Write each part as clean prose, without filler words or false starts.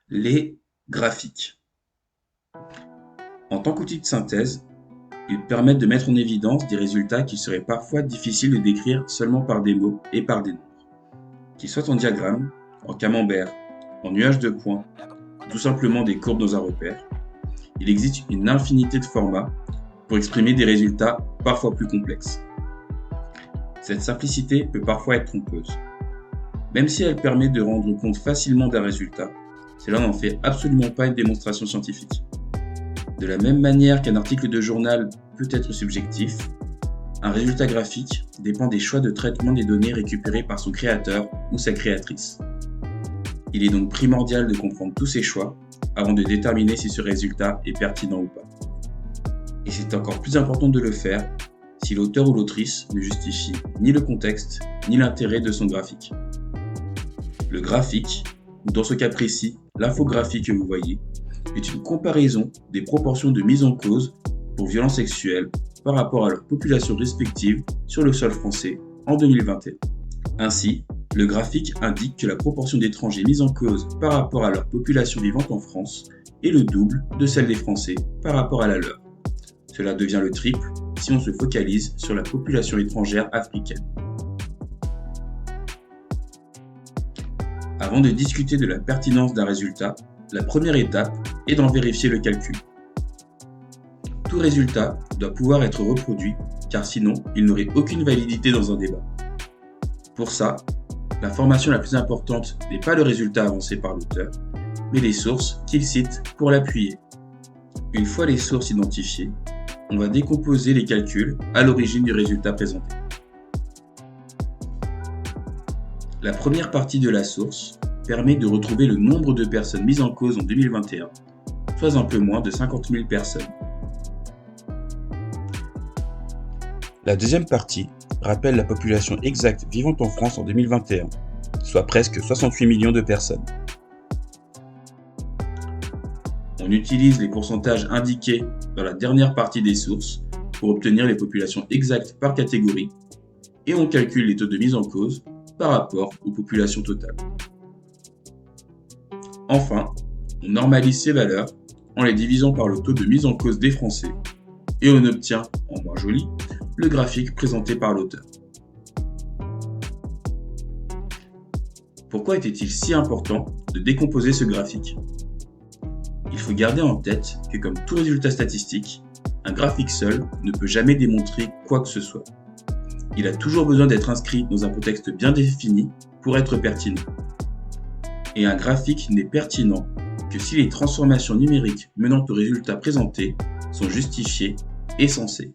Les graphiques. En tant qu'outil de synthèse, ils permettent de mettre en évidence des résultats qu'il serait parfois difficile de décrire seulement par des mots et par des nombres. Qu'ils soient en diagramme, en camembert, en nuages de points, ou tout simplement des courbes dans un repère, il existe une infinité de formats pour exprimer des résultats parfois plus complexes. Cette simplicité peut parfois être trompeuse. Même si elle permet de rendre compte facilement d'un résultat, cela n'en fait absolument pas une démonstration scientifique. De la même manière qu'un article de journal peut être subjectif, un résultat graphique dépend des choix de traitement des données récupérées par son créateur ou sa créatrice. Il est donc primordial de comprendre tous ces choix avant de déterminer si ce résultat est pertinent ou pas. Et c'est encore plus important de le faire si l'auteur ou l'autrice ne justifie ni le contexte ni l'intérêt de son graphique. Le graphique, ou dans ce cas précis, l'infographie que vous voyez, est une comparaison des proportions de mise en cause pour violences sexuelles par rapport à leurs populations respectives sur le sol français en 2021. Ainsi, le graphique indique que la proportion d'étrangers mis en cause par rapport à leur population vivante en France est le double de celle des Français par rapport à la leur. Cela devient le triple si on se focalise sur la population étrangère africaine. Avant de discuter de la pertinence d'un résultat, la première étape est d'en vérifier le calcul. Tout résultat doit pouvoir être reproduit, car sinon il n'aurait aucune validité dans un débat. Pour ça, l'information la plus importante n'est pas le résultat avancé par l'auteur, mais les sources qu'il cite pour l'appuyer. Une fois les sources identifiées, on va décomposer les calculs à l'origine du résultat présenté. La première partie de la source permet de retrouver le nombre de personnes mises en cause en 2021, soit un peu moins de 50 000 personnes. La deuxième partie rappelle la population exacte vivante en France en 2021, soit presque 68 millions de personnes. On utilise les pourcentages indiqués dans la dernière partie des sources pour obtenir les populations exactes par catégorie et on calcule les taux de mise en cause par rapport aux populations totales. Enfin, on normalise ces valeurs en les divisant par le taux de mise en cause des Français et on obtient, en moins joli, le graphique présenté par l'auteur. Pourquoi était-il si important de décomposer ce graphique ? Il faut garder en tête que comme tout résultat statistique, un graphique seul ne peut jamais démontrer quoi que ce soit. Il a toujours besoin d'être inscrit dans un contexte bien défini pour être pertinent. Et un graphique n'est pertinent que si les transformations numériques menant au résultat présenté sont justifiées et sensées.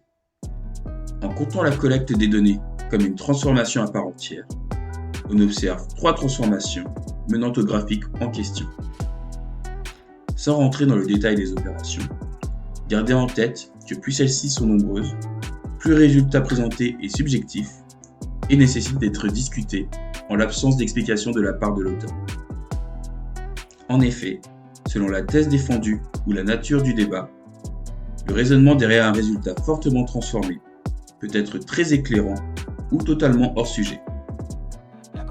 En comptant la collecte des données comme une transformation à part entière, on observe 3 transformations menant au graphique en question. Sans rentrer dans le détail des opérations, gardez en tête que plus celles-ci sont nombreuses, plus le résultat présenté est subjectif et nécessite d'être discuté en l'absence d'explication de la part de l'auteur. En effet, selon la thèse défendue ou la nature du débat, le raisonnement derrière un résultat fortement transformé peut être très éclairant ou totalement hors sujet.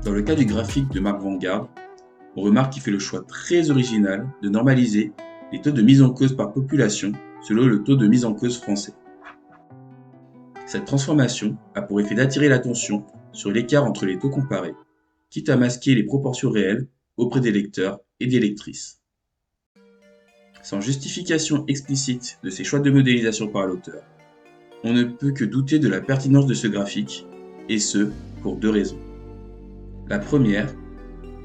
Dans le cas du graphique de Marc Vanguard, on remarque qu'il fait le choix très original de normaliser les taux de mise en cause par population selon le taux de mise en cause français. Cette transformation a pour effet d'attirer l'attention sur l'écart entre les taux comparés, quitte à masquer les proportions réelles auprès des lecteurs et des lectrices. Sans justification explicite de ces choix de modélisation par l'auteur, on ne peut que douter de la pertinence de ce graphique, et ce, pour 2 raisons. La première,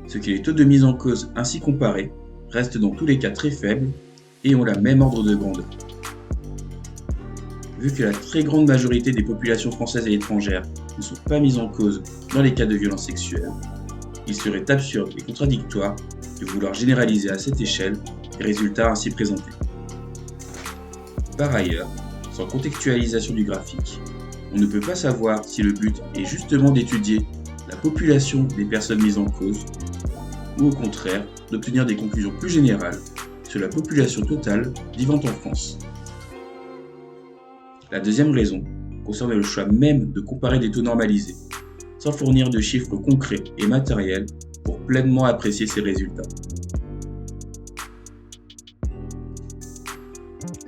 c'est que les taux de mise en cause ainsi comparés restent dans tous les cas très faibles et ont la même ordre de grandeur. Vu que la très grande majorité des populations françaises et étrangères ne sont pas mises en cause dans les cas de violences sexuelles, il serait absurde et contradictoire de vouloir généraliser à cette échelle les résultats ainsi présentés. Par ailleurs, sans contextualisation du graphique, on ne peut pas savoir si le but est justement d'étudier la population des personnes mises en cause ou au contraire d'obtenir des conclusions plus générales sur la population totale vivant en France. La deuxième raison concerne le choix même de comparer des taux normalisés, sans fournir de chiffres concrets et matériels pour pleinement apprécier ces résultats.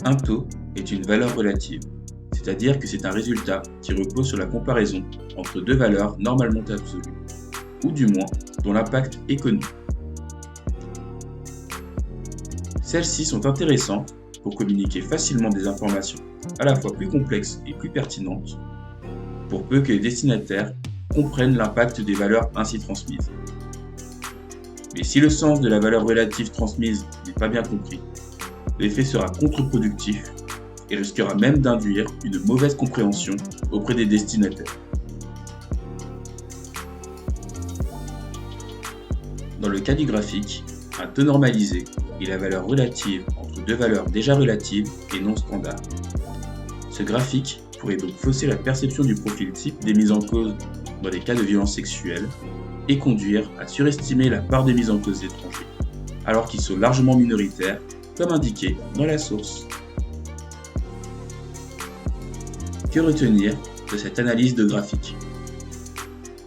Un taux est une valeur relative, c'est-à-dire que c'est un résultat qui repose sur la comparaison entre deux valeurs normalement absolues, ou du moins dont l'impact est connu. Celles-ci sont intéressantes pour communiquer facilement des informations à la fois plus complexes et plus pertinentes, pour peu que les destinataires comprennent l'impact des valeurs ainsi transmises. Mais si le sens de la valeur relative transmise n'est pas bien compris, l'effet sera contre-productif et risquera même d'induire une mauvaise compréhension auprès des destinataires. Dans le cas du graphique, un taux normalisé est la valeur relative entre deux valeurs déjà relatives et non standards. Ce graphique pourrait donc fausser la perception du profil type des mises en cause dans les cas de violence sexuelle et conduire à surestimer la part des mises en cause étrangers, alors qu'ils sont largement minoritaires, comme indiqué dans la source. Que retenir de cette analyse de graphique?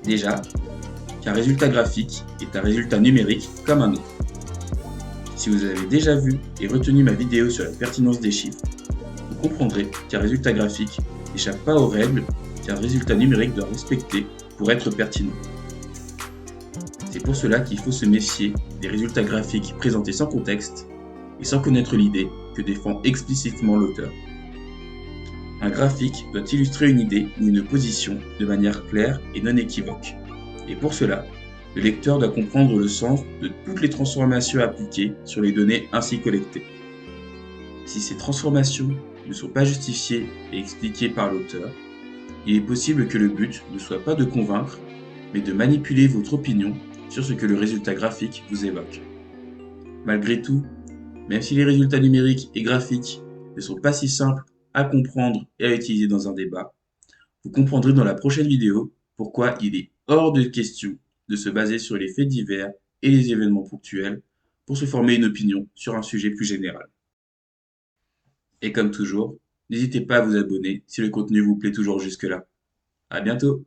Déjà, qu'un résultat graphique est un résultat numérique comme un autre. Si vous avez déjà vu et retenu ma vidéo sur la pertinence des chiffres, vous comprendrez qu'un résultat graphique n'échappe pas aux règles qu'un résultat numérique doit respecter pour être pertinent. C'est pour cela qu'il faut se méfier des résultats graphiques présentés sans contexte et sans connaître l'idée que défend explicitement l'auteur. Un graphique doit illustrer une idée ou une position de manière claire et non équivoque. Et pour cela, le lecteur doit comprendre le sens de toutes les transformations appliquées sur les données ainsi collectées. Si ces transformations ne sont pas justifiées et expliquées par l'auteur, il est possible que le but ne soit pas de convaincre, mais de manipuler votre opinion sur ce que le résultat graphique vous évoque. Malgré tout, même si les résultats numériques et graphiques ne sont pas si simples à comprendre et à utiliser dans un débat, vous comprendrez dans la prochaine vidéo pourquoi il est hors de question de se baser sur les faits divers et les événements ponctuels pour se former une opinion sur un sujet plus général. Et comme toujours, n'hésitez pas à vous abonner si le contenu vous plaît toujours jusque-là. À bientôt!